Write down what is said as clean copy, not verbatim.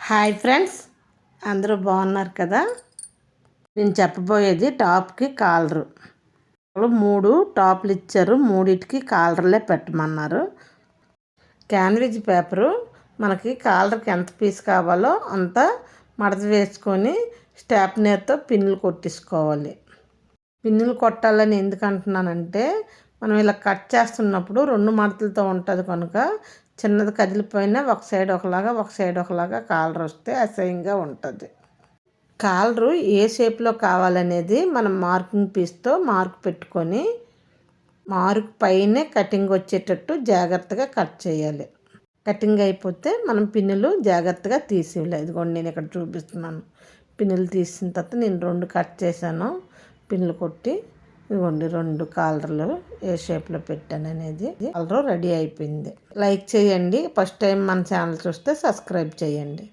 Hi friends, అందరూ బాగున్నారు కదా. నేను చెప్పబోయేది టాప్కి కాలరు. 3 టాప్లు ఇచ్చారు, మూడింటికి కాలర్లే పెట్టమన్నారు. క్యాన్విజ్ పేపరు మనకి కాలర్కి ఎంత పీస్ కావాలో అంత మడత వేసుకొని స్టాప్నర్తో పిన్నులు కొట్టేసుకోవాలి. పిన్నులు కొట్టాలని ఎందుకు అంటున్నానంటే, మనం ఇలా కట్ చేస్తున్నప్పుడు 2 మడతలతో ఉంటుంది కనుక చిన్నది కదిలిపోయినా ఒక సైడ్ ఒకలాగా కాలర్ వస్తే అసహ్యంగా ఉంటుంది. కాలరు ఏ షేప్లో కావాలనేది మనం మార్కింగ్ పీస్తో మార్క్ పెట్టుకొని మార్క్ పైనే కటింగ్ వచ్చేటట్టు జాగ్రత్తగా కట్ చేయాలి. కటింగ్ అయిపోతే మనం పిన్నులు జాగ్రత్తగా తీసేయాలి. ఇదిగోండి, నేను ఇక్కడ చూపిస్తున్నాను. పిన్నులు తీసిన తర్వాత నేను 2 కట్ చేశాను. పిన్నులు కొట్టి ఇదిగోండి 2 కాలర్లు ఏ షేప్లో పెట్టాను అనేది కాలర్ రెడీ అయిపోయింది. లైక్ చేయండి. ఫస్ట్ టైం మన ఛానల్ చూస్తే సబ్స్క్రైబ్ చేయండి.